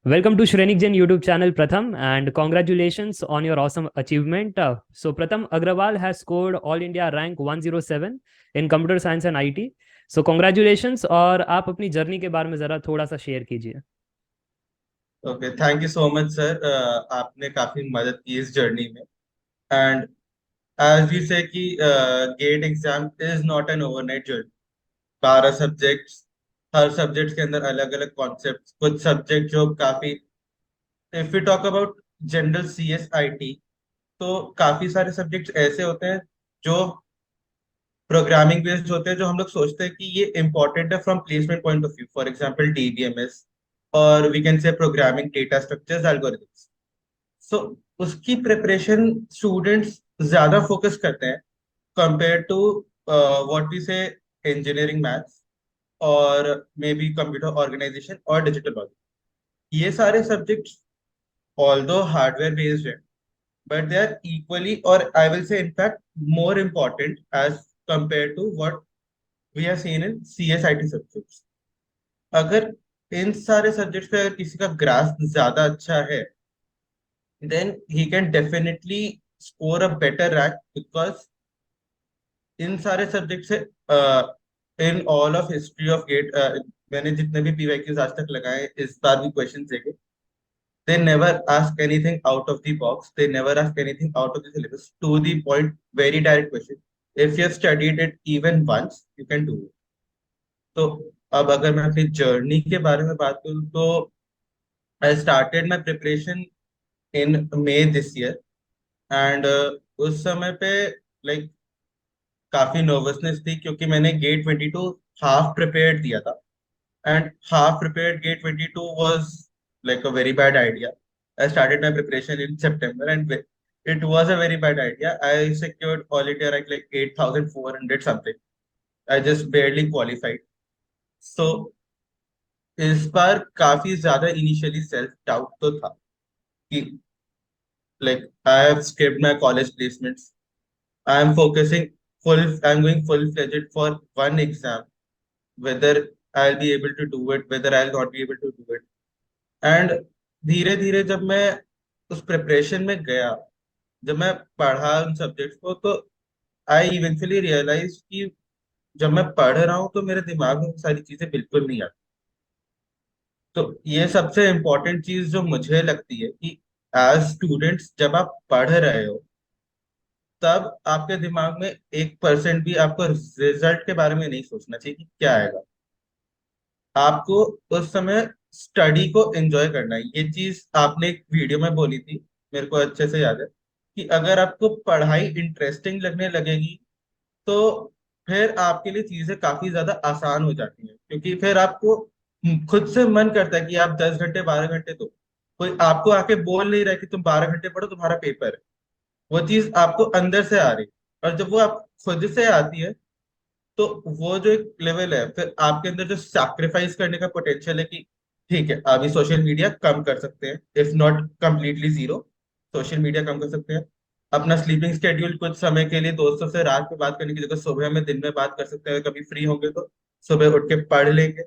Welcome to Shrenik Jain YouTube channel, Pratham, and congratulations on your awesome achievement. Pratham Agrawal has scored All India rank 107 in Computer Science and IT. So congratulations और आप अपनी journey के बारे में ज़रा थोड़ा सा share कीजिए। Okay, thank you so much sir. आपने काफी मदद की इस जर्नी में। एंड एज वी से कि GATE exam is not an overnight journey. 12 subjects, हर सब्जेक्ट के अंदर अलग अलग कॉन्सेप्ट, कुछ सब्जेक्ट जो काफी, if you talk about general C S I T, तो काफी सारे सब्जेक्ट्स ऐसे होते हैं जो प्रोग्रामिंग बेस्ड होते हैं, जो हम लोग सोचते हैं कि ये इंपॉर्टेंट है from placement point of view. For example DBMS, और we can say programming data structures, algorithms. So उसकी प्रिपरेशन स्टूडेंट्स ज्यादा फोकस करते हैं compare to what we say engineering maths, और मे बी कंप्यूटर ऑर्गेनाइजेशन और digital logic. ये सारे subjects although hardware based है, but they are equally, or I will say in fact more important as compared to what we have seen in CSIT subjects. अगर इन सारे subjects पे अगर किसी का ग्रास्प ज्यादा अच्छा है, then he can definitely score a better rank, because इन सारे सब्जेक्ट से in all of history of GATE, मैंने जितने भी पीवाईक्यूज आज तक लगाए, इस बार भी क्वेश्चन देखे। They never ask anything out of the box. They never ask anything out of the syllabus. To the point, very direct question. If you have studied it even once, you can do it. तो अब अगर मैं अपनी journey के बारे में बात करूँ, तो I started my preparation in May this year. And उस समय पे लाइक काफी नर्वसनेस थी, क्योंकि मैंने गेट 22 हाफ प्रिपेयर्ड दिया था। And half prepared GATE 22 was like a very bad idea. I started my preparation in September, and it was a very bad idea. I secured all India rank like 8,400 something. I just barely qualified. So इस बार काफी ज्यादा initially self doubt तो था कि like I have skipped my college placements. I am focusing full. I am going full fledged for one exam. Whether I'll be able to do it, whether I'll not be able to do it. And धीरे धीरे जब मैं उस preparation में गया, जब मैं पढ़ा उन सब्जेक्ट्स को, तो आई इवेंचुअली रियलाइज कि जब मैं पढ़ रहा हूँ तो मेरे दिमाग में वो सारी चीजें बिल्कुल नहीं आती। तो ये सबसे इम्पोर्टेंट चीज जो मुझे लगती है कि एज स्टूडेंट्स जब आप पढ़ रहे हो, तब आपके दिमाग में 1% भी आपको रिजल्ट के बारे में नहीं सोचना चाहिए कि क्या आएगा। आपको उस समय स्टडी को एंजॉय करना है। ये चीज आपने एक वीडियो में बोली थी, मेरे को अच्छे से याद है, कि अगर आपको पढ़ाई इंटरेस्टिंग लगने लगेगी, तो फिर आपके लिए चीजें काफी ज्यादा आसान हो जाती हैं, क्योंकि फिर आपको खुद से मन करता है कि आप 10 घंटे 12 घंटे दो। कोई आपको आके बोल नहीं रहा कि तुम 12 घंटे पढ़ो, तुम्हारा पेपर है। वो चीज आपको अंदर से आ रही है, और जब वो आप खुद से आती है, तो वो जो एक लेवल है, फिर आपके अंदर जो सैक्रिफाइस करने का पोटेंशियल है कि ठीक है, अभी सोशल मीडिया कम कर सकते हैं, if not completely zero. Social media कम कर सकते हैं, अपना स्लीपिंग स्केड्यूल कुछ समय के लिए दोस्तों से रात में बात करने की जगह सुबह में दिन में बात कर सकते हैं, कभी फ्री होंगे तो सुबह उठ के पढ़ लेंगे।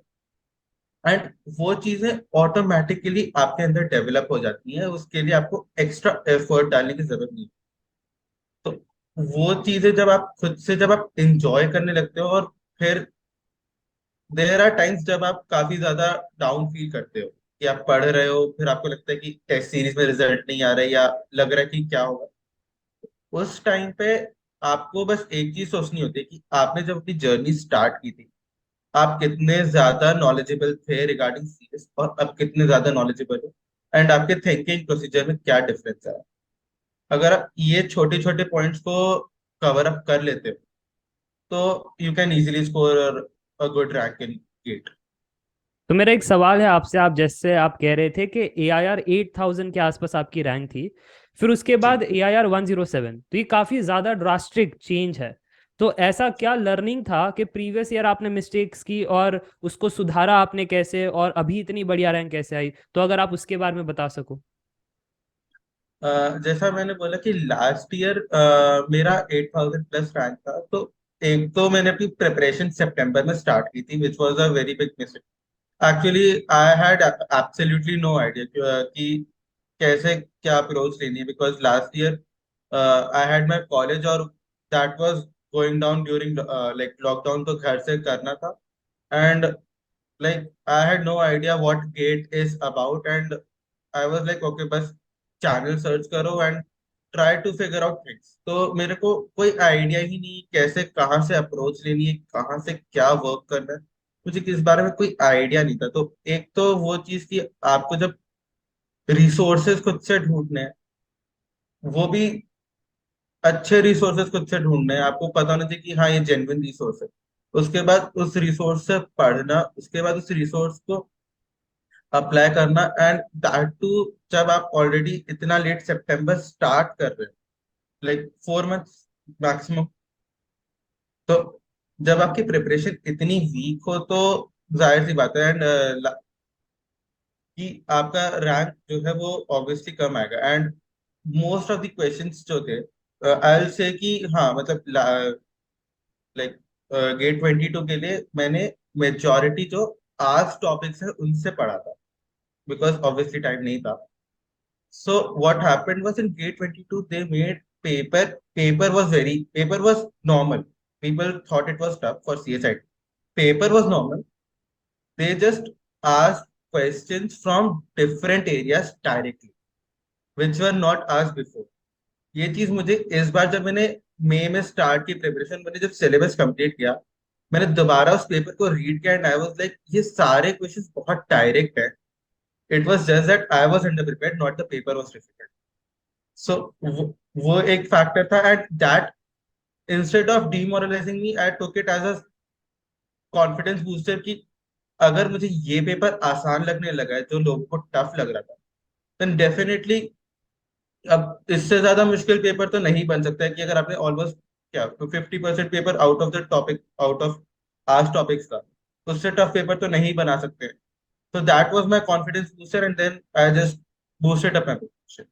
एंड वो चीजें ऑटोमेटिकली आपके अंदर डेवलप हो जाती हैं, उसके लिए आपको एक्स्ट्रा एफर्ट डालने की जरूरत नहीं है। तो वो चीजें जब आप खुद से जब आप इंजॉय करने लगते हो, और फिर देर आर टाइम्स जब आप काफी ज्यादा डाउन फील करते हो कि आप पढ़ रहे हो, फिर आपको लगता है कि टेस्ट सीरीज में रिजल्ट नहीं आ रहा है, या लग रहा है कि क्या होगा। उस टाइम पे आपको बस एक चीज सोचनी होती है कि आपने जब अपनी जर्नी स्टार्ट की थी, आप कितने ज्यादा नॉलेजेबल थे रिगार्डिंग सीरीज, और अब कितने ज्यादा नॉलेजेबल हो, एंड आपके थिंकिंग प्रोसीजर में क्या डिफरेंस है। अगर आप ये छोटे छोटे पॉइंट्स को कवर अप कर लेते हो, तो you can easily score a good rank in GATE. तो मेरा एक सवाल है आपसे, आप जैसे आप कह रहे थे कि AIR 8000 के आसपास आपकी रैंक थी, फिर उसके जी। बाद AIR 107, तो ये काफ़ी ज़्यादा ड्रास्टिक चेंज है। तो ऐसा क्या लर्निंग था कि प्रीवियस ईयर आपने मिस्टेक्स की और उसको सुधारा आपने कैसे, और अभी इतनी बढ़िया रैंक कैसे आई? तो अगर आप उसके बारे में बता सको। जैसा मैंने बोला कि लास्ट ईयर मेरा 8,000 प्लस रैंक था। तो एक तो मैंने अपनी प्रिपरेशन सितंबर में स्टार्ट की थी, which was a very big mistake. Actually I had absolutely no idea कि कैसे क्या अप्रोच लेनी है, because last year I had my college और that was going down during like lockdown, तो घर से करना था। And like I had no idea what GATE is about, and I was like okay, बस चैनल सर्च करो and try to figure out things. तो मेरे को कोई आइडिया ही नहीं कैसे कहाँ से अप्रोच लेनी है, कहाँ से क्या वर्क करना है, मुझे किस बारे में कोई आइडिया नहीं था। तो एक तो वो चीज कि आपको जब रिसोर्सेज खुद से ढूंढने हैं, वो भी अच्छे रिसोर्सेज खुद से ढूंढने हैं, आपको पता होना चाहिए कि हाँ ये जेन्युइन रिसोर्स है। उसके बाद उस रिसोर्स से पढ़ना, उसके बाद उस रिसोर्स को अप्लाई करना, एंड दैट टू जब आप ऑलरेडी इतना लेट सितंबर स्टार्ट कर रहे हैं, लाइक 4 मंथ्स मैक्सिमम। तो जब आपकी प्रिपरेशन इतनी वीक हो तो जाहिर सी बात है एंड कि आपका रैंक जो है वो ऑब्वियसली कम आएगा। And most of the questions जो थे, आई विल से कि हाँ मतलब लाइक गेट 22 के लिए मैंने मेजॉरिटी जो आर्ट्स टॉपिक्स है उनसे पढ़ा था, बिकॉज ऑब्वियसली टाइम नहीं था। So what happened was in Gate 22 they made paper. Paper was normal. People thought it was tough for CSI. Paper was normal. They just asked questions from different areas directly, which were not asked before. ये चीज मुझे इस बार जब मैंने मई में start की preparation, मैंने जब सिलेबस कंप्लीट किया, मैंने दोबारा उस पेपर को रीड किया एंड आई वाज लाइक ये सारे क्वेश्चंस बहुत डायरेक्ट है। It was just that I was underprepared, not the paper was difficult. So वो एक फैक्टर था, and that instead of demoralising me I took it as a confidence booster कि अगर मुझे ये पेपर आसान लगने लगा है जो लोगों को टफ लग रहा था, देन डेफिनेटली अब इससे ज्यादा मुश्किल पेपर तो नहीं बन सकता है। कि अगर आपने ऑलमोस्ट क्या 50% paper out of the topic, out of arts topics का, उससे टफ पेपर तो नहीं बना सकते। तो that was my confidence booster and then I just boosted up my preparation.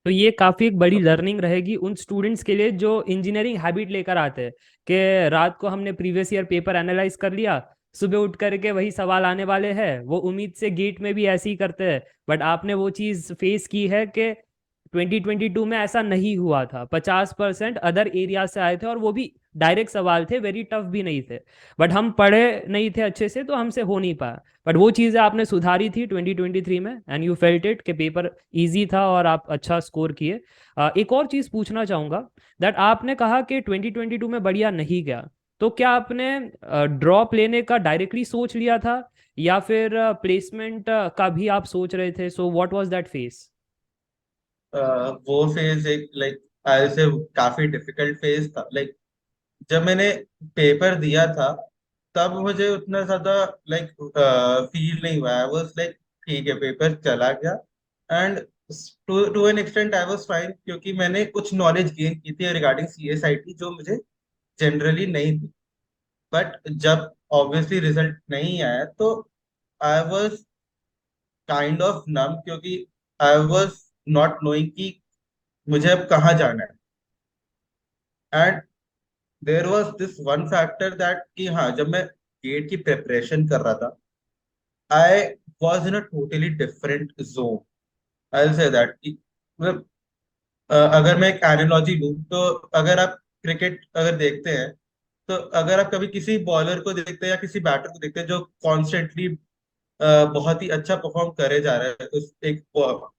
तो ये काफी एक बड़ी लर्निंग रहेगी उन स्टूडेंट्स के लिए जो इंजीनियरिंग हैबिट लेकर आते हैं कि रात को हमने प्रीवियस ईयर पेपर एनालाइज कर लिया, सुबह उठ करके वही सवाल आने वाले हैं, वो उम्मीद से गेट में भी ऐसे ही करते हैं। बट आपने वो चीज फेस की है कि 2022 में ऐसा नहीं हुआ था, 50% अदर एरिया से आए थे और वो भी डायरेक्ट सवाल थे, वेरी टफ भी नहीं थे। बट हम पढ़े नहीं थे अच्छे से तो हमसे हो नहीं पाया। बट वो चीज़ें आपने सुधारी थी 2023 में एंड यू फेल्ट इट कि पेपर इजी था और आप अच्छा स्कोर किए। एक और चीज़ पूछना चाहूँगा, दैट आपने कहा कि 2022 में बढ़िया नहीं गया, तो क्या आपने ड्रॉप लेने का डायरेक्टली सोच लिया था या फिर प्लेसमेंट का भी आप सोच रहे थे? So what was that face? वो फेज एक लाइक आई से काफी डिफिकल्ट फेज था। लाइक जब मैंने पेपर दिया था तब मुझे उतना ज्यादा लाइक फील नहीं हुआ। आई वाज लाइक ठीक है, पेपर चला गया and to to an extent I was fine, क्योंकि मैंने कुछ नॉलेज गेन की थी रिगार्डिंग CSIT जो मुझे जनरली नहीं थी। बट जब ऑब्वियसली रिजल्ट नहीं आया तो आई वाज काइंड ऑफ नम, क्योंकि आई वाज नॉट नोइंग कि मुझे अब कहाँ जाना है। And there was this one factor that कि हाँ जब मैं गेट की प्रिपरेशन कर रहा था, I was in a totally different zone. I say that कि मतलब अगर मैं एक एनालॉजी लूँ तो अगर आप क्रिकेट अगर देखते हैं, तो अगर आप कभी किसी बॉलर को देखते हैं या किसी बैटर को देखते हैं जो कॉन्स्टेंटली बहुत ही अच्छा परफॉर्म करे जा रहा है उस एक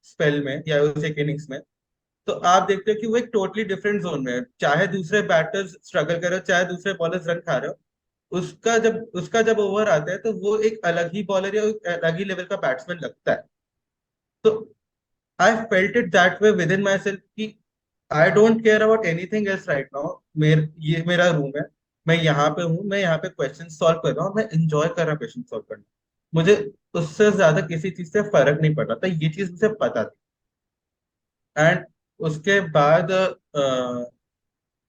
स्पेल में या उस एक इनिंग्स में, तो आप देखते हो कि वो एक टोटली डिफरेंट जोन में है। चाहे दूसरे बैटर्स स्ट्रगल कर रहे हो, चाहे दूसरे बॉलर्स रन खा रहे हो, उसका जब ओवर आता है तो वो एक अलग ही बॉलर या एक अलग ही लेवल का बैट्समैन लगता है। तो I felt it that way within myself कि I don't care about anything else right now. ये मेरा रूम है, मैं यहाँ पे हूँ, मैं यहाँ पे क्वेश्चन सॉल्व कर रहा हूँ, मैं इंजॉय कर रहा हूँ क्वेश्चन सॉल्व करना। मुझे उससे ज्यादा किसी चीज से फर्क नहीं पड़ रहा था, ये चीज मुझे पता थी। एंड उसके बाद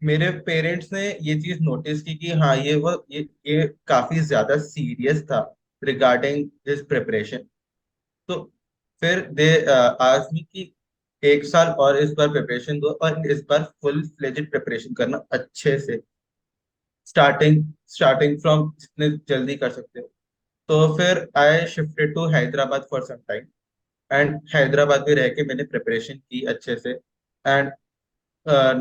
मेरे पेरेंट्स ने ये चीज नोटिस की कि हाँ ये काफी ज्यादा सीरियस था रिगार्डिंग दिस प्रिपरेशन। तो फिर दे आस्क्ड मी कि 1 साल और इस बार प्रिपरेशन दो और इस बार फुल फ्लेजेड प्रिपरेशन करना अच्छे से, स्टार्टिंग स्टार्टिंग फ्रॉम जितने जल्दी कर सकते हो। तो फिर I shifted to Hyderabad for some time, and Hyderabad में रह के मैंने प्रिपरेशन की अच्छे से, एंड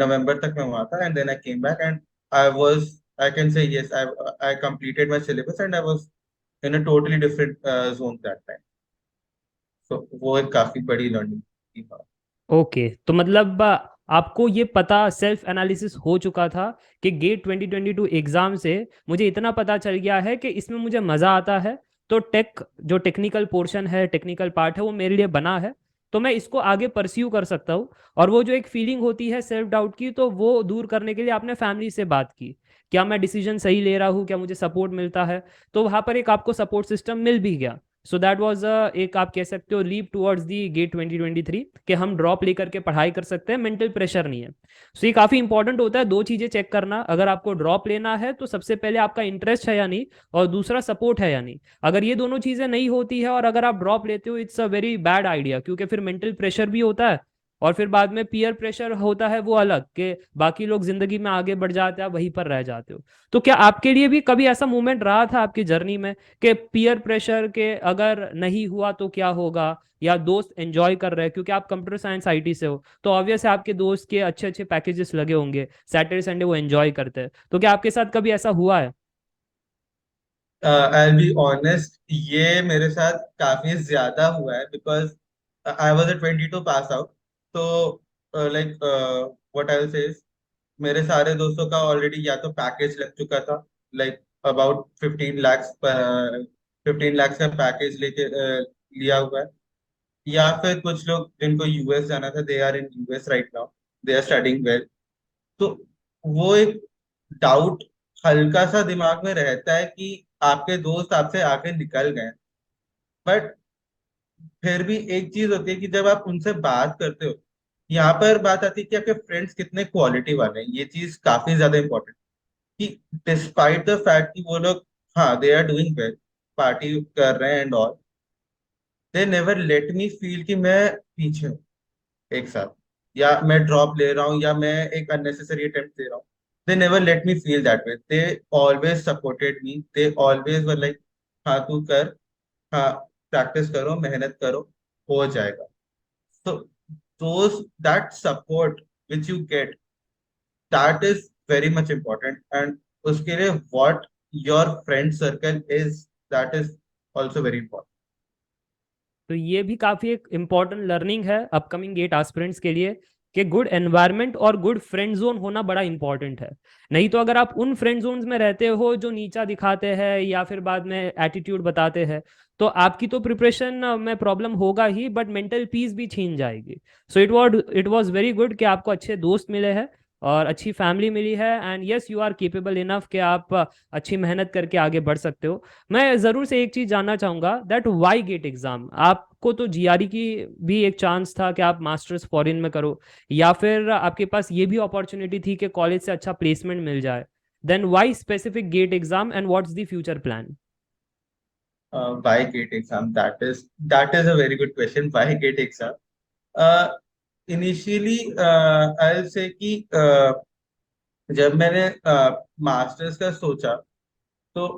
नवंबर तक मैं वहाँ था, and then I came back and I was, I can say yes, I completed my syllabus and I was in a totally different zone that time. तो वो एक काफी बड़ी लर्निंग थी। ओके, तो मतलब आपको ये पता, सेल्फ एनालिसिस हो चुका था कि गेट 2022 एग्जाम से मुझे इतना पता चल गया है कि इसमें मुझे मज़ा आता है, तो जो टेक्निकल पोर्शन है, टेक्निकल पार्ट है, वो मेरे लिए बना है, तो मैं इसको आगे परस्यू कर सकता हूँ। और वो जो एक फीलिंग होती है सेल्फ डाउट की, तो वो दूर करने के लिए आपने फैमिली से बात की, क्या मैं डिसीजन सही ले रहा हूँ, क्या मुझे सपोर्ट मिलता है, तो वहाँ पर एक आपको सपोर्ट सिस्टम मिल भी गया। सो दैट वाज एक आप कह सकते हो लीप टुवर्ड्स दी गेट 2023, कि हम ड्रॉप लेकर के पढ़ाई कर सकते हैं, मेंटल प्रेशर नहीं है। सो ये काफ़ी इंपॉर्टेंट होता है, दो चीज़ें चेक करना, अगर आपको ड्रॉप लेना है तो सबसे पहले आपका इंटरेस्ट है या नहीं, और दूसरा सपोर्ट है या नहीं। अगर ये दोनों चीज़ें नहीं होती है और अगर आप ड्रॉप लेते हो, it's a very bad idea, क्योंकि फिर मेंटल प्रेशर भी होता है, और फिर बाद में पीयर प्रेशर होता है वो अलग, कि बाकी लोग जिंदगी में आगे बढ़ जाते हैं, आप वहीं पर रह जाते हो। तो क्या आपके लिए भी कभी ऐसा मोमेंट रहा था आपकी जर्नी में कि पीयर प्रेशर के अगर नहीं हुआ तो क्या होगा, या दोस्त एंजॉय कर रहे हैं, क्योंकि आप कंप्यूटर साइंस आईटी से हो, तो ऑब्वियस है आपके दोस्त के अच्छे अच्छे पैकेजेस लगे होंगे, सैटरडे संडे वो एंजॉय करते हैं, तो क्या आपके साथ कभी ऐसा हुआ है? आई बी ऑनेस्ट, ये मेरे साथ काफी ज्यादा हुआ है, because I was a 22 pass out. तो लाइक व्हाट आई से, मेरे सारे दोस्तों का ऑलरेडी या तो पैकेज लग चुका था, लाइक अबाउट 15 lakhs, 15 lakhs का पैकेज लेके लिया हुआ है, या फिर कुछ लोग जिनको यूएस जाना था, they are in US right now, they are studying well. तो वो एक डाउट हल्का सा दिमाग में रहता है कि आपके दोस्त आपसे आके निकल गए, बट फिर भी एक चीज होती है कि जब आप उनसे बात करते हो, यहाँ पर बात आती है कि आपके फ्रेंड्स कितने क्वालिटी वाले हैं। ये चीज काफी ज्यादा इंपॉर्टेंट, कि डिस्पाइट द फैक्ट कि वो लोग, हाँ, they are doing well, party कर रहे हैं and all, they never let me feel कि मैं पीछे हूँ एक साथ, या मैं ड्रॉप ले रहा हूँ, या मैं एक अननेसेसरी अटेम्प्ट दे रहा हूँ। दे never let me feel that way, they always supported me, they always were like, हाँ तू कर, हाँ प्रैक्टिस करो, मेहनत करो, हो जाएगा। So those that support which you get, that is very much important, and उसके लिए what your friend circle is, that is also very important. तो ये भी काफ़ी एक इम्पॉर्टेंट लर्निंग है अपकमिंग गेट एस्पिरेंट्स के लिए, कि गुड एनवायरनमेंट और गुड फ्रेंड जोन होना बड़ा इंपॉर्टेंट है। नहीं तो अगर आप उन फ्रेंड जोन्स में रहते हो जो नीचा दिखाते हैं या फिर बाद में एटीट्यूड बताते हैं, तो आपकी तो प्रिपरेशन में प्रॉब्लम होगा ही, बट मेंटल पीस भी छीन जाएगी। So it was very good कि आपको अच्छे दोस्त मिले हैं और अच्छी फैमिली मिली है, and yes you are capable enough कि आप अच्छी मेहनत करके आगे बढ़ सकते हो। मैं ज़रूर से एक चीज़ जानना चाहूँगा, दैट वाई गेट एग्ज़ाम, आपको तो जीआरई की भी एक चांस था कि आप मास्टर्स फॉरेन में करो, या फिर आपके पास ये भी अपॉर्चुनिटी थी कि कॉलेज से अच्छा प्लेसमेंट मिल जाए, then why specific GATE exam and what's the future plan? Why GATE exam? That is a very good question. Why GATE exam? Initially, I'll say कि जब मैंने मास्टर्स का सोचा, तो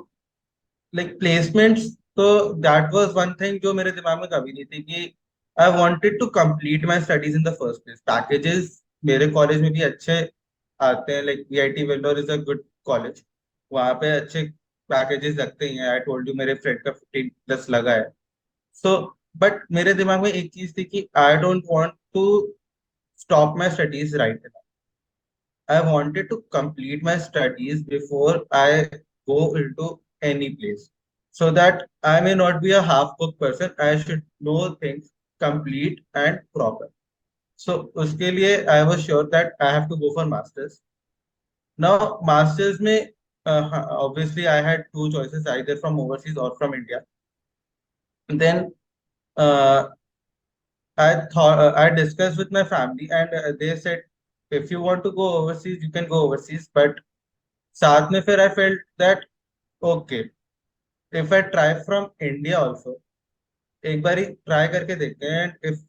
लाइक प्लेसमेंट्स, तो दैट वाज वन थिंग जो मेरे दिमाग में कभी नहीं थी, कि I wanted to complete my studies in the first place. Packages मेरे कॉलेज में भी अच्छे आते हैं, like VIT Vellore is a good college, वहाँ पे अच्छे पैकेजेस लगते ही हैं। आई टोल्ड यू मेरे फ्रेंड का 15+ लगा है। सो बट मेरे दिमाग में एक चीज थी कि I don't want to stop my studies right. I wanted to complete my studies before I go into any place, so that I may not be a half-cooked person. I should know things complete and proper. So उसके लिए I was sure that I have to go for masters. Now masters में obviously I had two choices, either from overseas or from India. Then uh, I discussed with my family, and they said, if you want to go overseas, you can go overseas, but साथ में फिर I felt that okay, if I try from India also, एक बार ही try करके देखते हैं, if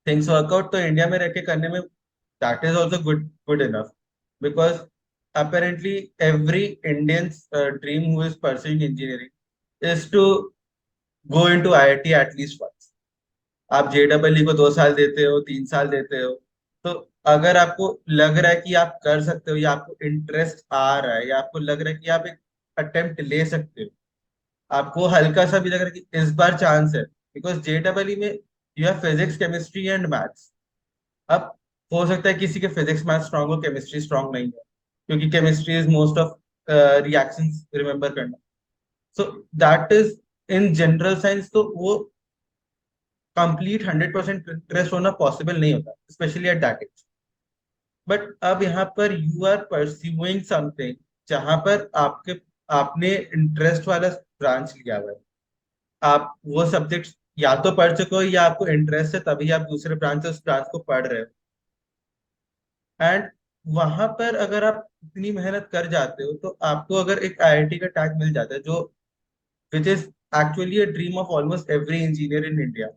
things workout तो India में रह के करने में that is also good good enough, because apparently every Indian's dream who is pursuing engineering, is to go into IIT at least once. आप JEE को 2 साल देते हो, 3 साल देते हो, तो अगर आपको लग रहा है कि आप कर सकते हो, या आपको इंटरेस्ट आ रहा है, या आपको लग रहा है कि आप एक अटेम्प्ट ले सकते हो, आपको हल्का सा भी लग रहा है कि इस बार चांस है, बिकॉज JEE में you have physics, chemistry and maths. अब हो सकता है किसी के फिजिक्स मैथ स्ट्रांग हो, केमिस्ट्री स्ट्रांग नहीं है, क्योंकि chemistry is most of reactions remember करना. So that is in general science, तो वो कंप्लीट 100% इंटरेस्ट होना पॉसिबल नहीं होता, specially at that age. But अब यहाँ पर यू आर परस्यूइंग समथिंग जहां पर आपने इंटरेस्ट वाला ब्रांच लिया हुआ है. आप वो सब्जेक्ट या तो पढ़ चुके हो, या आपको इंटरेस्ट है, तभी आप दूसरे ब्रांच से उस ब्रांच को पढ़ रहे हो. एंड वहां पर अगर आप इतनी मेहनत कर जाते हो, तो आपको अगर एक IIT का टैग मिल जाता है, जो which is actually a dream of almost every engineer in India.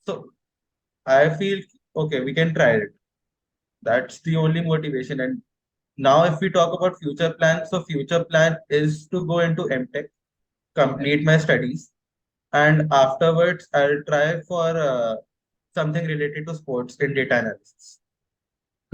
So I feel okay, we can try it. That's the only motivation. And now if we talk about future plans, so future plan is to go into MTech, complete my studies, and afterwards I'll try for something related to sports in data analysis.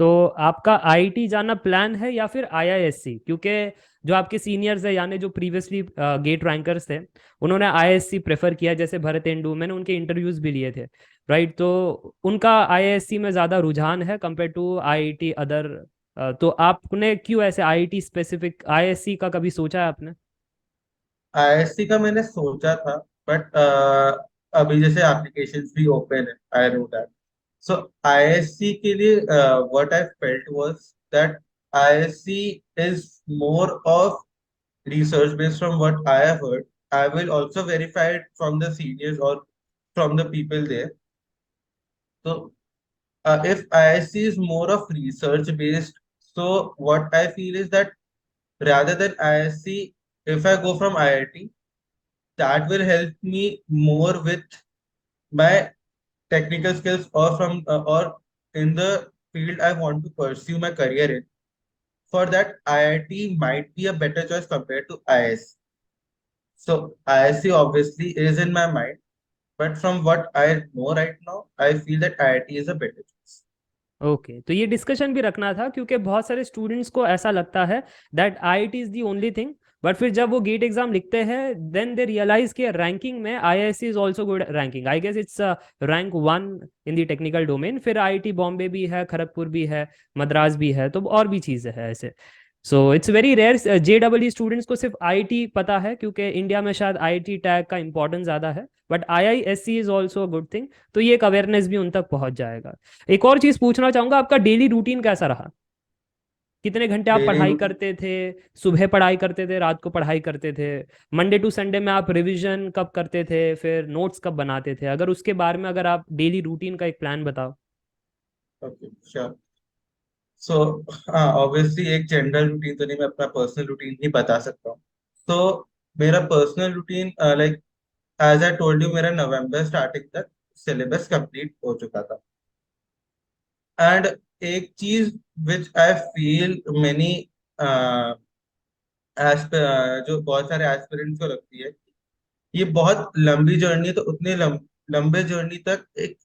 तो आपका IT जाना plan है या फिर IISc? क्योंकि जो आपके seniors है यानी जो प्रीवियसली गेट रैंकर्स थे, उन्होंने आईआईएससी प्रेफर किया, जैसे भरत एंडू, मैंने उनके इंटरव्यूज भी लिए थे, राइट? तो उनका आईआईएससी में ज़्यादा रुझान है कंपेयर टू आईआईटी अदर. तो आपने क्यों ऐसे आईआईटी स्पेसिफिक आईआईएससी का कभी सोचा है आपने? IISc का मैंने सोचा था, बट अभी जैसे एप्लीकेशंस भी ओपन है, I know that. So IISc के लिए what I felt was that IISc is more of research based. From what I have heard, I will also verify it from the seniors or from the people there. So if IISc is more of research based, so what I feel is that rather than IISc, if I go from IIT, that will help me more with my technical skills, or from or in the field I want to pursue my career in. For that, IIT might be a better choice compared to IISc. So IISc obviously is in my mind, but from what I know right now, I feel that IIT is a better choice. Okay, तो ये discussion भी रखना था क्योंकि बहुत सारे students को ऐसा लगता है that IIT is the only thing, but फिर जब वो गेट एग्जाम लिखते हैं देन दे रियलाइज कि रैंकिंग में IISc is also good ranking, I guess it's rank 1 in the technical domain. फिर आईआईटी बॉम्बे भी है, खड़गपुर भी है, मद्रास भी है, तो और भी चीज़ें हैं ऐसे. सो इट्स वेरी रेयर जेडबलई स्टूडेंट्स को सिर्फ आईआईटी पता है, क्योंकि इंडिया में शायद आईआईटी टैग का इंपॉर्टेंस ज़्यादा है, but IISc is also good thing. तो ये एक अवेयरनेस भी उन तक पहुंच जाएगा. एक और चीज पूछना चाहूंगा, आपका डेली रूटीन कैसा रहा? कितने घंटे आप Daily पढ़ाई routine. करते थे? सुबह पढ़ाई करते थे, रात को पढ़ाई करते थे? मंडे टू संडे में आप रिवीजन कब करते थे, फिर नोट्स कब बनाते थे? अगर उसके बारे में अगर आप डेली रूटीन का एक प्लान बताओ. Okay, sure. सो हाँ, ऑब्वियसली एक जनरल रूटीन तो नहीं, मैं अपना पर्सनल रूटीन ही बता सकता हूँ. तो मेरा personal routine, like as I told you, मेरा नवंबर स्टार्टिंग तक सिलेबस कंप्लीट हो चुका था. एंड एक चीज विच आई फील मेनी जो बहुत सारे एस्पिरेंट्स को लगती है, ये बहुत लंबी जर्नी है, तो उतने लंबे जर्नी तक एक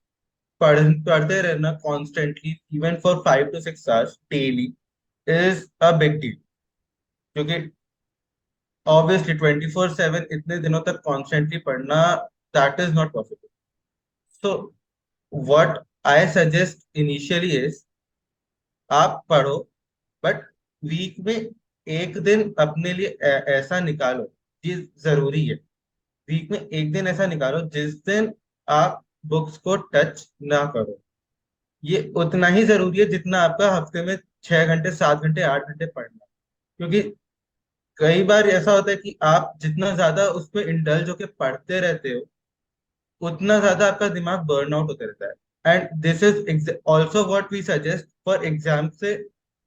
पढ़ते रहना constantly, even for 5 to 6 hours daily, is a big deal. क्योंकि ऑब्वियसली 24/7 इतने दिनों तक कॉन्स्टेंटली पढ़ना, that is not possible. So what I suggest initially is, आप पढ़ो, बट वीक में एक दिन अपने लिए ऐसा निकालो, ये जरूरी है. वीक में एक दिन ऐसा निकालो जिस दिन आप बुक्स को टच ना करो. ये उतना ही जरूरी है जितना आपका हफ्ते में 6 घंटे, 7 घंटे, 8 घंटे पढ़ना. क्योंकि कई बार ऐसा होता है कि आप जितना ज्यादा उसमें इंडल्ज होके पढ़ते रहते हो, उतना ज्यादा आपका दिमाग बर्न आउट होते रहता है. And this is also what we suggest for exam से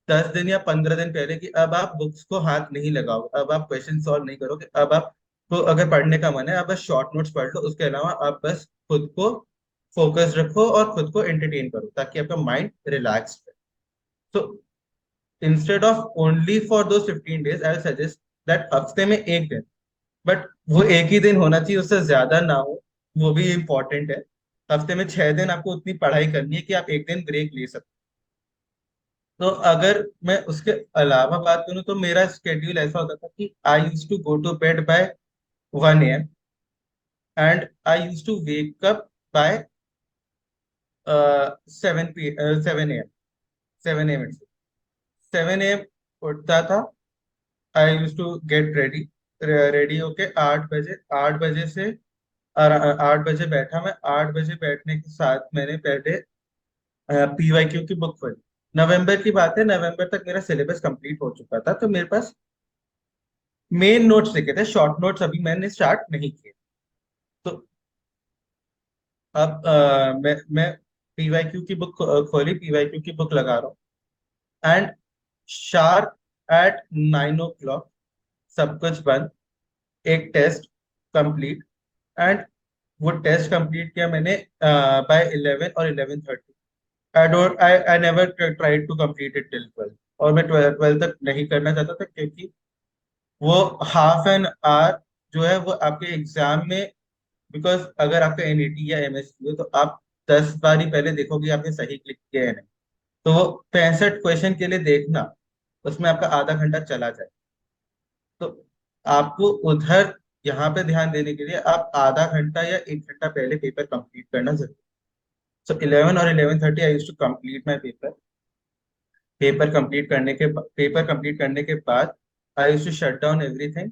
10 दिन या 15 दिन पहले, कि अब आप बुक्स को हाथ नहीं लगाओगे, अब आप क्वेश्चन सॉल्व नहीं करोगे, अब आप तो अगर पढ़ने का मन है आप बस शॉर्ट नोट्स पढ़ लो, उसके अलावा आप बस खुद को फोकस रखो और खुद को एंटरटेन करो, ताकि आपका माइंड रिलैक्स रहे. तो इंस्टेड ऑफ ओनली फॉर दो 15 days, आई सजेस्ट दैट हफ्ते में एक दिन बट वो एक ही दिन होना चाहिए, उससे ज्यादा ना हो, वो भी इम्पोर्टेंट है। हफ्ते में 6 दिन आपको उतनी पढ़ाई करनी है कि आप एक दिन ब्रेक ले सकते। तो अगर मैं उसके अलावा बात करूँ तो मेरा स्केड्यूल ऐसा होता था कि I use to go to bed by 1 a.m. And I use to wake up by 7 a.m. 7 a.m. 7 a.m. उठता था। I use to get ready, ready होके 8 बजे, 8 बजे से 8 बजे बैठा मैं। 8 बजे बैठने के साथ मैंने पहले पीवाईक्यू की बुक खोली। नवंबर की बात है, नवंबर तक मेरा सिलेबस कंप्लीट हो चुका था, तो मेरे पास मेन नोट्स लिखे थे, शॉर्ट नोट्स अभी मैंने स्टार्ट नहीं किए। तो अब मैं पीवाईक्यू की बुक खोली, पीवाईक्यू की बुक लगा रहा हूँ, एंड शार्प एट 9 o'clock सब कुछ बंद, एक टेस्ट कंप्लीट। एंड वो टेस्ट कंप्लीट किया मैंने बाय 11 और 11:30। I never tried to complete it till 12, और मैं 12 तक नहीं करना चाहता था, क्योंकि वो हाफ एन आवर जो है वो आपके एग्जाम में, बिकॉज अगर आपका एनईटी या एमएसक्यू है तो आप 10 बार ही पहले देखोगे आपने सही क्लिक किया है नहीं। तो वो 65 क्वेश्चन के लिए देखना, उसमें आपका आधा घंटा चला जाए। तो आपको उधर यहाँ पे ध्यान देने के लिए आप आधा घंटा या 1 घंटा पहले पेपर कंप्लीट करना जरूरी। सो 11 और 11:30 I use to complete my paper. Paper complete करने के बाद I use to shut down everything.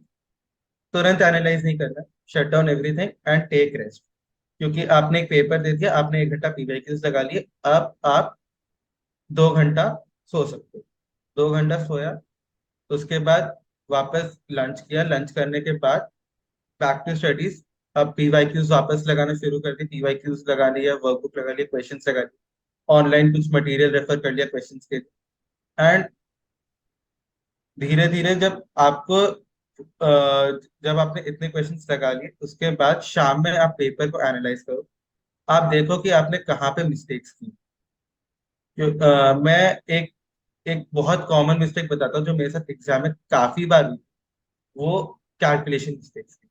तुरंत एनालाइज नहीं करना, shut down everything and take rest. क्योंकि आपने एक पेपर दे दिया, आपने 1 घंटा पीवाईक्यूज लगा लिए, अब आप 2 घंटा सो सकते हो। 2 घंटा सोया, उसके बाद वापस लंच किया, लंच करने के बाद बैक टू स्टडीज। अब पीवाईक्यूज वापस लगाना शुरू कर दी, पीवाईक्यूज लगा लिया, वर्कबुक लगा लिया, क्वेश्चंस लगा लिए, ऑनलाइन कुछ मटेरियल रेफर कर लिया क्वेश्चंस के। एंड धीरे धीरे जब आपने इतने क्वेश्चंस लगा लिए, उसके बाद शाम में आप पेपर को एनालाइज करो। आप देखो कि आपने कहाँ पे मिस्टेक्स की। मैं एक एक बहुत कॉमन मिस्टेक बताता हूँ जो मेरे साथ एग्जाम में काफी बार हुई। वो कैलकुलेशन मिस्टेक्स थी।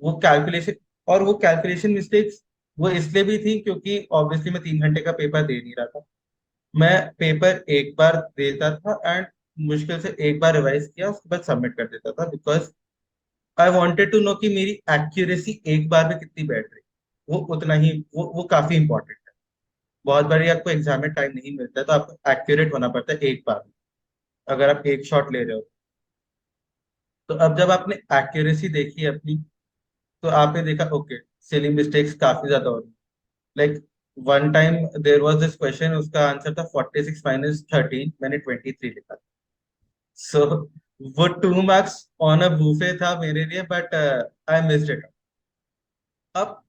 वो कैलकुलेशन मिस्टेक्स वो इसलिए भी थी क्योंकि ऑब्वियसली मैं 3 घंटे का पेपर दे नहीं रहा था। मैं पेपर एक बार देता था, एंड मुश्किल से एक बार रिवाइज किया, उसके बाद सबमिट कर देता था, because I wanted to know कि मेरी एक्यूरेसी एक बार में कितनी बैठ रही। वो काफी इंपॉर्टेंट है। बहुत बारी आपको एग्जाम में टाइम नहीं मिलता है, तो आपको एक्यूरेट होना पड़ता है एक बार में, अगर आप एक शॉट ले रहे हो। तो अब जब आपने एक्यूरेसी देखी अपनी, तो आपने देखा ओके, सिली मिस्टेक्स काफी ज्यादा हो रही। Like one time there was this question, उसका आंसर था 46 - 13, मैंने 23 लिखा। सो वो 2 मार्क्स ऑन अ बूफे था मेरे लिए, बट आई मिस्ड इट। अब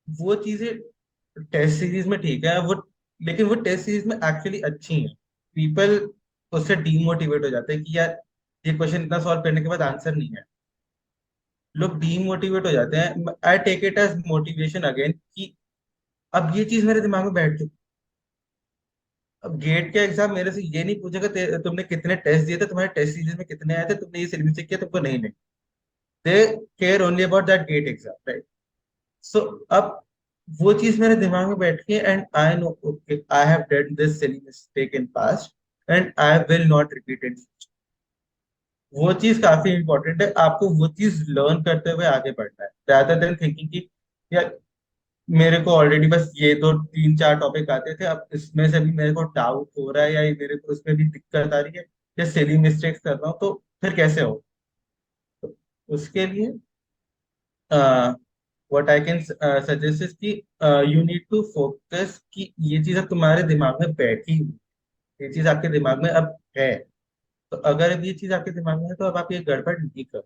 वो चीजें टेस्ट सीरीज में ठीक है वो, लेकिन वो टेस्ट सीरीज में एक्चुअली अच्छी है। पीपल उससे डीमोटिवेट हो जाते हैं कि यार ये क्वेश्चन इतना सॉल्व करने के बाद आंसर नहीं है। लोग डीमोटिवेट हो जाते हैं। I take it as motivation again कि अब ये चीज मेरे दिमाग में बैठ चुकी। अब गेट का एग्जाम मेरे से ये नहीं पूछेगा तुमने कितने टेस्ट दिए थे, तुम्हारे टेस्ट सीरीज में कितने आए थे, तुमने ये सिलेबस चेक किया, तुमको नहीं नहीं। They care only about that GATE exam, right? So अब वो चीज मेरे दिमाग में बैठ के, and I know okay I have done this silly mistake in past and I will not repeat it. वो चीज काफी इंपॉर्टेंट है, आपको वो चीज लर्न करते हुए आगे बढ़ना है, rather देन थिंकिंग कि यार मेरे को ऑलरेडी बस ये 2 3 4 टॉपिक आते थे, अब इसमें से भी मेरे को डाउट हो रहा है, या ये मेरे को इसमें भी दिक्कत आ रही है, या सिली मिस्टेक्स कर रहा हूँ, तो फिर कैसे हो? तो उसके लिए what I can suggest is कि यू नीड टू फोकस कि ये चीज अब तुम्हारे दिमाग में बैठी हुई, ये चीज आपके दिमाग में अब है। तो अगर अब ये चीज आपके दिमाग में है, तो अब आप ये गड़बड़ नहीं कर,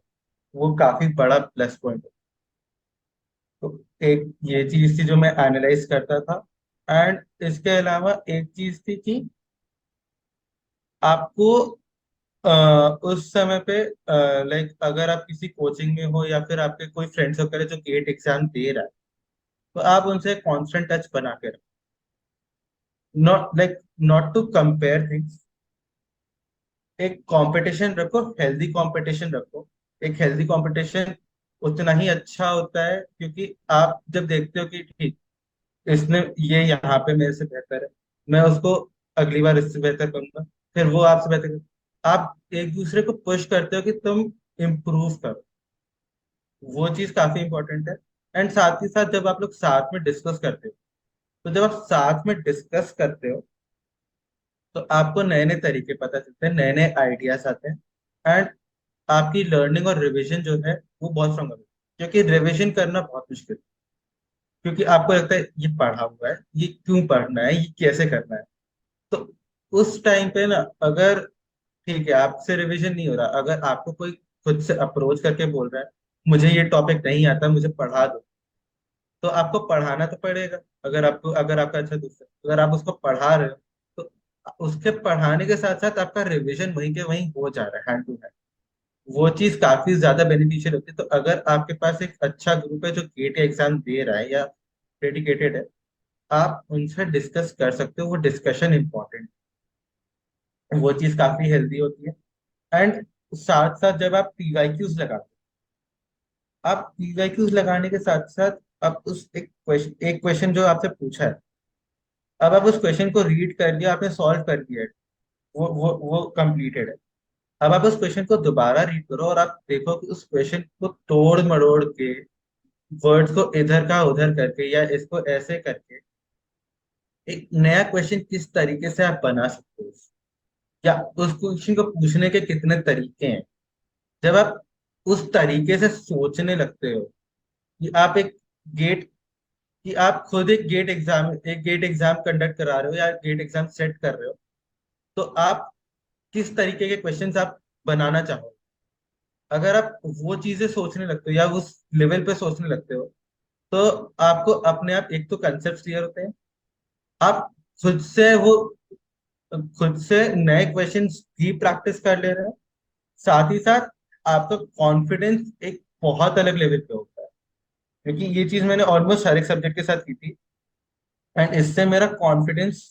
वो काफी बड़ा प्लस पॉइंट है। तो एक ये चीज थी जो मैं एनालाइज करता था। एंड इसके अलावा एक चीज थी कि आपको उस समय पे लाइक अगर आप किसी कोचिंग में हो, या फिर आपके कोई फ्रेंड सर्कल है जो गेट एग्जाम दे रहा है, तो आप उनसे कांस्टेंट टच बना के रखो। नॉट टू कंपेयर थिंग्स, एक कंपटीशन रखो, हेल्दी कंपटीशन रखो। एक हेल्दी कंपटीशन उतना ही अच्छा होता है, क्योंकि आप जब देखते हो कि ठीक, इसने ये यहाँ पे मेरे से बेहतर है, मैं उसको अगली बार इससे बेहतर करूंगा, फिर वो आपसे बेहतर आप एक दूसरे को पुश करते हो कि तुम इम्प्रूव करो। वो चीज काफी इंपॉर्टेंट है। एंड साथ ही साथ जब आप लोग साथ में डिस्कस करते हो, तो जब आप साथ में डिस्कस करते हो तो आपको नए नए तरीके पता चलते हैं, नए नए आइडियाज आते हैं। एंड आपकी लर्निंग और रिवीजन जो है वो बहुत स्ट्रांग होती है, क्योंकि रिवीजन करना बहुत मुश्किल है। क्योंकि आपको लगता है ये पढ़ा हुआ है, ये क्यों पढ़ना है, ये कैसे करना है। तो उस टाइम पे ना, अगर ठीक है आपसे रिवीजन नहीं हो रहा, अगर आपको कोई खुद से अप्रोच करके बोल रहा है मुझे ये टॉपिक नहीं आता, मुझे पढ़ा दो, तो आपको पढ़ाना तो पड़ेगा। अगर आपका अच्छा दोस्त है, अगर आप उसको पढ़ा रहे हो, तो उसके पढ़ाने के साथ साथ आपका रिवीजन वहीं के वहीं हो जा रहा है, हैंड टू हैंड। वो चीज काफी ज्यादा बेनिफिशियल होती है। तो अगर आपके पास एक अच्छा ग्रुप है जो गेट एग्जाम दे रहा है या डेडिकेटेड है, आप उनसे डिस्कस कर सकते हो। वो डिस्कशन इंपॉर्टेंट, वो चीज काफी हेल्दी होती है। एंड साथ साथ जब आप पीवाईक्यूज लगाते हो, आप पीवाईक्यूज लगाने के साथ साथ आप उस एक क्वेश्चन जो आपसे पूछा है, अब आप उस क्वेश्चन को रीड कर लिया, आपने सॉल्व कर लिया है, वो कंप्लीटेड है। अब आप उस क्वेश्चन को दोबारा रीड करो और आप देखो कि उस क्वेश्चन को तोड़ मरोड़ के, वर्ड्स को इधर का उधर करके या इसको ऐसे करके एक नया क्वेश्चन किस तरीके से आप बना सकते हो, या उस क्वेश्चन को पूछने के कितने तरीके हैं। जब आप उस तरीके से सोचने लगते हो कि आप एक गेट कि आप खुद एक गेट एग्जाम कंडक्ट करा रहे हो या गेट एग्जाम सेट कर रहे हो, तो आप किस तरीके के क्वेश्चंस आप बनाना चाहो, अगर आप वो चीजें सोचने लगते हो या उस लेवल पे सोचने लगते हो, तो आपको अपने आप एक तो कंसेप्ट क्लियर होते हैं, आप खुद से वो खुद से नए क्वेश्चंस भी प्रैक्टिस कर ले रहे हैं। साथ ही साथ आपका कॉन्फिडेंस एक बहुत अलग लेवल पे होता है, क्योंकि ये चीज मैंने ऑलमोस्ट हर एक सब्जेक्ट के साथ की थी। एंड इससे मेरा कॉन्फिडेंस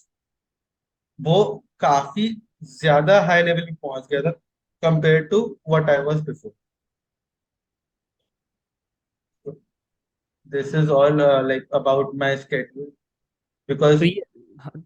वो काफी ज्यादा हाई लेवल पे पहुंच गया था, compare to what I was before. This is all like about my schedule, तो बिकॉज ये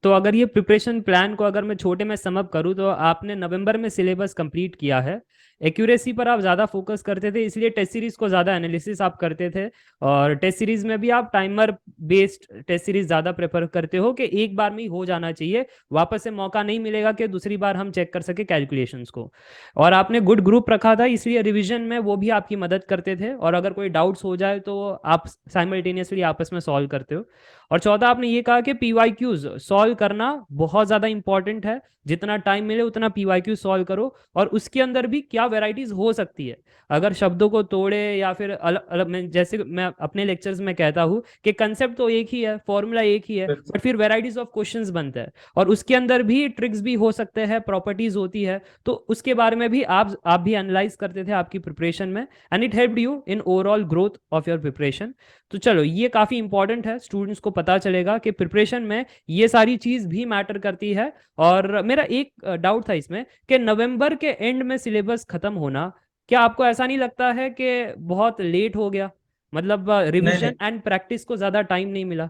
तो अगर ये प्रिपरेशन प्लान को अगर मैं छोटे में समअप करूँ तो आपने नवंबर में सिलेबस कंप्लीट किया है। एक्यूरेसी पर आप ज़्यादा फोकस करते थे, इसलिए टेस्ट सीरीज को ज़्यादा एनालिसिस आप करते थे। और टेस्ट सीरीज में भी आप टाइमर बेस्ड टेस्ट सीरीज ज़्यादा प्रेफर करते हो कि एक बार में ही हो जाना चाहिए, वापस से मौका नहीं मिलेगा कि दूसरी बार हम चेक कर सके कैलकुलेशंस को। और आपने गुड ग्रुप रखा था, इसलिए रिवीजन में वो भी आपकी मदद करते थे, और अगर कोई डाउट्स हो जाए तो आप साइमल्टेनियसली आपस में सॉल्व करते हो। और चौथा, आपने ये कहा कि पीवाईक्यूज सॉल्व करना बहुत ज़्यादा इंपॉर्टेंट है, जितना टाइम मिले उतना पीवाईक्यू सॉल्व करो। और उसके अंदर भी क्या वेराइटीज हो सकती है, अगर शब्दों को तोड़े या फिर अलग अलग, जैसे मैं अपने लेक्चर्स में कहता हूँ कि कंसेप्ट तो एक ही है, फॉर्मूला एक ही है, बट फिर वेराइटीज ऑफ क्वेश्चंस बनते हैं, और उसके अंदर भी ट्रिक्स भी हो सकते हैं, प्रॉपर्टीज होती है। तो उसके बारे में भी आप भी एनालाइज करते थे आपकी प्रिपरेशन में, and it helped you in overall growth of your preparation. तो चलो, ये काफ़ी इंपॉर्टेंट है, स्टूडेंट्स को पता चलेगा कि प्रिपरेशन में ये सारी चीज़ भी मैटर करती है। और मेरा एक डाउट था इसमें कि नवंबर के एंड में सिलेबस खत्म होना, क्या आपको ऐसा नहीं लगता है कि बहुत लेट हो गया, मतलब नहीं रिवीजन नहीं, एंड प्रैक्टिस को ज़्यादा टाइम नहीं मिला?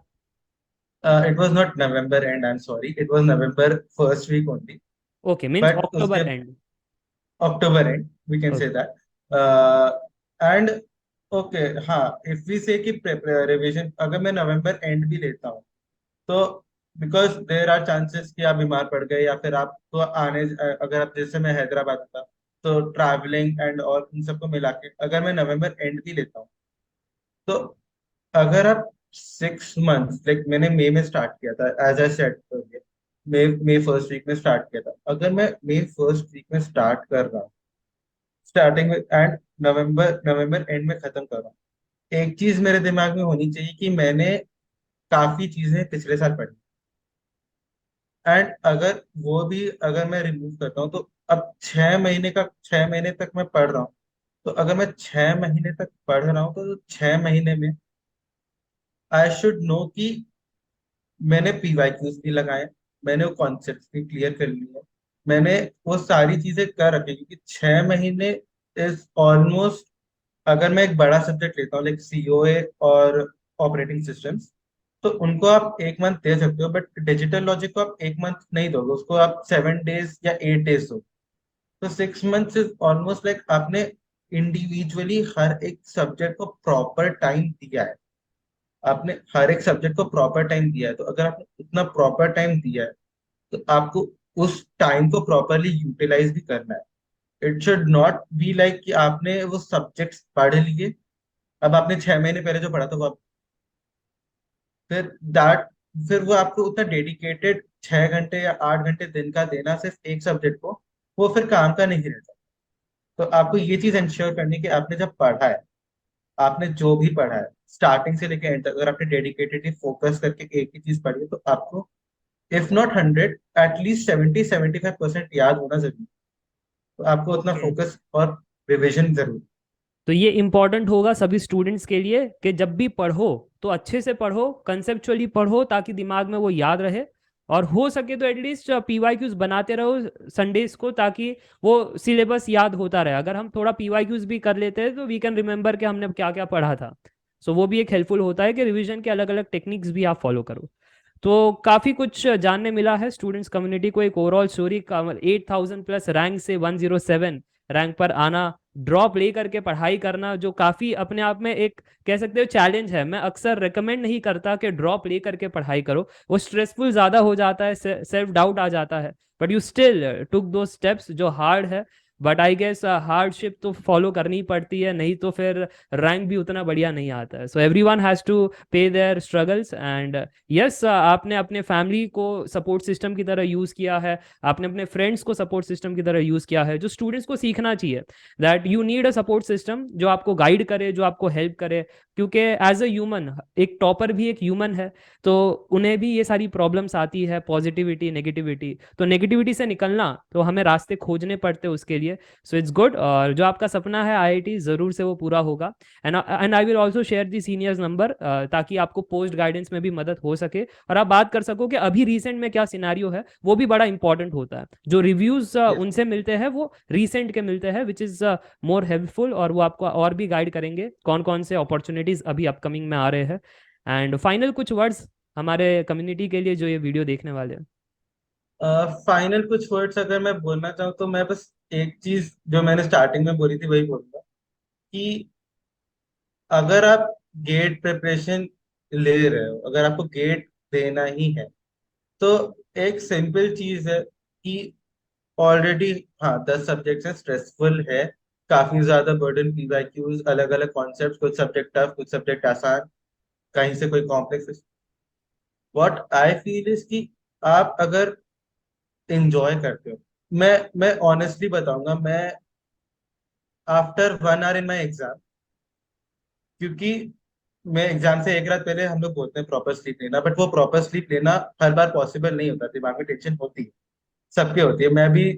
It was not November end, I am sorry, it was November first week only. Okay, means but उसके October end. October end, we can say okay. That. And okay, हाँ, if we say कि revision अगर मैं नवंबर and भी लेता हूँ, तो because there are chances कि आप बीमार पड़ गए, या फिर आपको अगर आप जैसे मैं हैदराबाद था, तो ट्रैवलिंग एंड और इन सबको मिला के अगर मैं नवंबर एंड भी लेता हूँ, तो अगर आप 6 मंथ्स, लाइक मैंने मई में स्टार्ट किया था, as I said, May May first week में स्टार्ट किया था, अगर मैं मई फर्स्ट वीक में स्टार्ट कर रहा हूँ, स्टार्टिंग में, एंड नवंबर नवंबर एंड में खत्म कर रहा हूँ, एक चीज मेरे दिमाग में होनी चाहिए कि मैंने काफी चीजें पिछले साल पढ़ी। एंड अगर मैं रिमूव करता हूँ, तो अब 6 महीने तक मैं पढ़ रहा हूँ। तो अगर मैं 6 महीने तक पढ़ रहा हूँ, तो 6 महीने में आई शुड नो कि मैंने पीवाईक्यूज भी लगाए, मैंने वो कॉन्सेप्ट भी क्लियर कर लिए, मैंने वो सारी चीजें कर रखी, क्योंकि 6 महीने इज ऑलमोस्ट, अगर मैं एक बड़ा सब्जेक्ट लेता हूँ लाइक सीओए और ऑपरेटिंग सिस्टम्स, तो उनको आप एक मंथ दे सकते हो, बट डिजिटल लॉजिक को आप एक मंथ नहीं दोगे, उसको आप 7 डेज या 8 डेज दो। तो 6 मंथ्स इज ऑलमोस्ट लाइक आपने इंडिविजुअली हर एक सब्जेक्ट को प्रॉपर टाइम दिया है। आपने हर एक सब्जेक्ट को प्रॉपर टाइम दिया है, तो अगर आपने इतना प्रॉपर टाइम दिया है, तो आपको उस टाइम को प्रॉपरली यूटिलाइज भी करना है। It should not be like कि आपने वो सब्जेक्ट्स पढ़ लिए, अब आपने 6 महीने पहले जो पढ़ा था वो फिर दैट फिर वो आपको उतना डेडिकेटेड 6 घंटे या 8 घंटे दिन का देना सिर्फ एक सब्जेक्ट को, वो फिर काम का नहीं रहता। तो आपको ये चीज इंश्योर करनी है कि आपने जब पढ़ा है, आपने जो भी पढ़ा है स्टार्टिंग से लेकर एंड तक, अगर आपने डेडिकेटेडली फोकस करके एक ही चीज पढ़ी है, तो आपको इफ नॉट 100 एटलीस्ट 70-75% याद होना जरूरी है। तो आपको उतना Okay. फोकस और रिविजन जरूरी तो ये इम्पोर्टेंट होगा सभी स्टूडेंट्स के लिए कि जब भी पढ़ो तो अच्छे से पढ़ो, कंसेप्चुअली पढ़ो, ताकि दिमाग में वो याद रहे। और हो सके तो एटलीस्ट पीवाईक्यूज बनाते रहो संडेज को, ताकि वो सिलेबस याद होता रहे। अगर हम थोड़ा पीवाईक्यूज भी कर लेते हैं तो वी कैन रिमेंबर कि हमने क्या क्या पढ़ा था। सो वो भी एक हेल्पफुल होता है कि रिवीजन के अलग अलग टेक्निक्स भी आप फॉलो करो। तो काफ़ी कुछ जानने मिला है स्टूडेंट्स कम्युनिटी को, एक ओवरऑल स्टोरी का। 8,000 प्लस रैंक से 107 रैंक पर आना, ड्रॉप ले करके पढ़ाई करना, जो काफ़ी अपने आप में एक कह सकते हो चैलेंज है। मैं अक्सर रेकमेंड नहीं करता कि ड्रॉप ले करके पढ़ाई करो, वो स्ट्रेसफुल ज़्यादा हो जाता है, सेल्फ डाउट आ जाता है। बट यू स्टिल टुक दो स्टेप्स जो हार्ड है। बट आई गेस हार्डशिप तो फॉलो करनी ही पड़ती है, नहीं तो फिर रैंक भी उतना बढ़िया नहीं आता है। So every one has to pay their struggles. And yes, आपने अपने फैमिली को सपोर्ट सिस्टम की तरह यूज़ किया है, आपने अपने फ्रेंड्स को सपोर्ट सिस्टम की तरह यूज़ किया है, जो स्टूडेंट्स को सीखना चाहिए that you need a support system जो आपको गाइड करे, जो आपको हेल्प करे। क्योंकि एज अ ह्यूमन, एक टॉपर भी एक ह्यूमन है, तो उन्हें भी ये सारी प्रॉब्लम्स आती है, पॉजिटिविटी नेगेटिविटी। तो नेगेटिविटी से निकलना तो हमें रास्ते खोजने पड़ते हैं उसके लिए। सो इट्स गुड, और जो आपका सपना है आईआईटी, ज़रूर से वो पूरा होगा। And I will also share the seniors number, ताकि आपको पोस्ट गाइडेंस में भी मदद हो सके और आप बात कर सको कि अभी रिसेंट में क्या सिनारियो है। वो भी बड़ा इंपॉर्टेंट होता है, जो रिव्यूज है। उनसे मिलते हैं वो रिसेंट के मिलते हैं, विच इज़ मोर हेल्पफुल, और वो आपको और भी गाइड करेंगे कौन कौन से अपॉर्चुनिटीज़ अभी अपकमिंग में आ रहे हैं। एंड फाइनल कुछ वर्ड्स हमारे कम्युनिटी के लिए जो ये वीडियो देखने वाले हैं। फाइनल कुछ वर्ड्स अगर मैं बोलना चाहूँ, तो मैं बस एक चीज जो मैंने स्टार्टिंग में बोली थी वही बोलूंगा, कि अगर आप गेट प्रिपरेशन ले रहे हो, अगर आपको गेट देना ही है, तो एक सिंपल चीज है कि ऑलरेडी, हाँ, 10 सब्जेक्ट्स हैं, स्ट्रेसफुल है, काफी ज्यादा बर्डन, पीवाईक्यूज, अलग अलग कॉन्सेप्ट, कुछ सब्जेक्ट टफ, कुछ सब्जेक्ट आसान, कहीं से कोई complex. What I feel is कि आप अगर इंजॉय करते हो, मैं ऑनेस्टली बताऊंगा, मैं after 1 hour in my exam, क्योंकि मैं एग्जाम से एक रात पहले, हम लोग बोलते हैं प्रॉपर स्लीप लेना, बट वो प्रॉपर स्लीप लेना हर बार पॉसिबल नहीं होता, दिमाग में टेंशन होती है, सबके होती है। मैं भी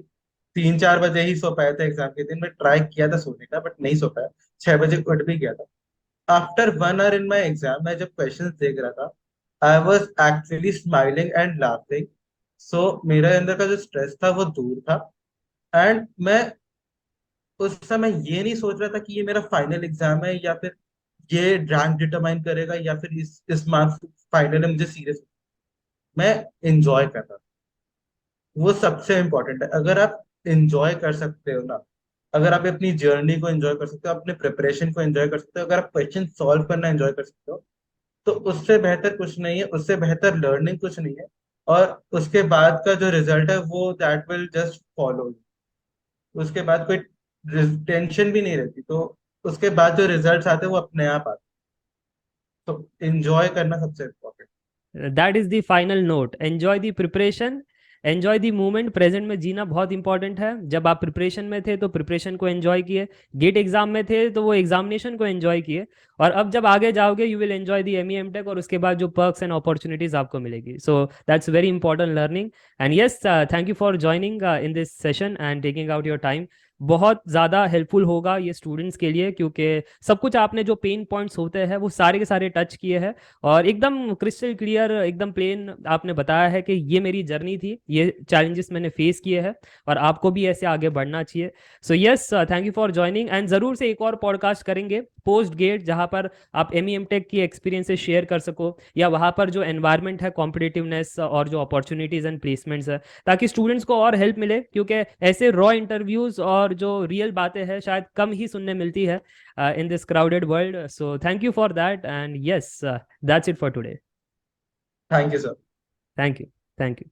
3-4 बजे ही सो पाया था एग्जाम के दिन, मैं ट्राई किया था सोने का बट नहीं सो पाया, 6 बजे उठ भी गया था। After 1 hour in my exam, मैं जब क्वेश्चन देख रहा था, I was actually smiling and laughing. So मेरे अंदर का जो स्ट्रेस था वो दूर था। एंड मैं उस समय ये नहीं सोच रहा था कि ये मेरा फाइनल एग्जाम है, या फिर ये रैंक डिटरमाइन करेगा, या फिर इस मार्क्स फाइनल में मुझे सीरियस, मैं इंजॉय कर रहा था। वो सबसे इम्पोर्टेंट है। अगर आप इंजॉय कर सकते हो ना, अगर आप अपनी जर्नी को एंजॉय कर सकते हो, अपने प्रिपरेशन को एंजॉय कर सकते हो, अगर आप क्वेश्चन सॉल्व करना एंजॉय कर सकते हो, तो उससे बेहतर कुछ नहीं है, उससे बेहतर लर्निंग कुछ नहीं है। और उसके बाद का जो रिजल्ट है वो दैट विल जस्ट फॉलो। उसके बाद कोई टेंशन भी नहीं रहती, तो उसके बाद जो रिजल्ट्स आते हैं वो अपने आप आते हैं। तो एंजॉय करना सबसे important. That is the final note, enjoy the preparation, enjoy the moment, present में जीना बहुत इंपॉर्टेंट है। जब आप प्रिपरेशन में थे तो प्रिपरेशन को एंजॉय किए, गेट एग्जाम में थे तो वो एग्जामिनेशन को एंजॉय किए, और अब जब आगे जाओगे you will enjoy the ME MTech, और उसके बाद जो पर्क्स एंड अपॉर्चुनिटीज आपको मिलेगी। So that's very important learning. And yes, thank you for joining in this session and taking out your time. बहुत ज़्यादा हेल्पफुल होगा ये स्टूडेंट्स के लिए, क्योंकि सब कुछ आपने जो पेन पॉइंट्स होते हैं वो सारे के सारे टच किए हैं, और एकदम क्रिस्टल क्लियर, एकदम प्लेन आपने बताया है कि ये मेरी जर्नी थी, ये चैलेंजेस मैंने फेस किए हैं, और आपको भी ऐसे आगे बढ़ना चाहिए। So yes, thank you for joining, and ज़रूर से एक और पॉडकास्ट करेंगे पोस्ट गेट, जहाँ पर आप एम टेक की एक्सपीरियंसेस शेयर कर सको, या वहाँ पर जो एनवायरनमेंट है, कॉम्पिटिटिवनेस और जो अपॉर्चुनिटीज़ एंड प्लेसमेंट्स है, ताकि स्टूडेंट्स को और हेल्प मिले, क्योंकि ऐसे रॉ इंटरव्यूज और जो रियल बातें हैं शायद कम ही सुनने मिलती है in this crowded world. So thank you for that, and yes, that's it for today. Thank you sir. Thank you. Thank you.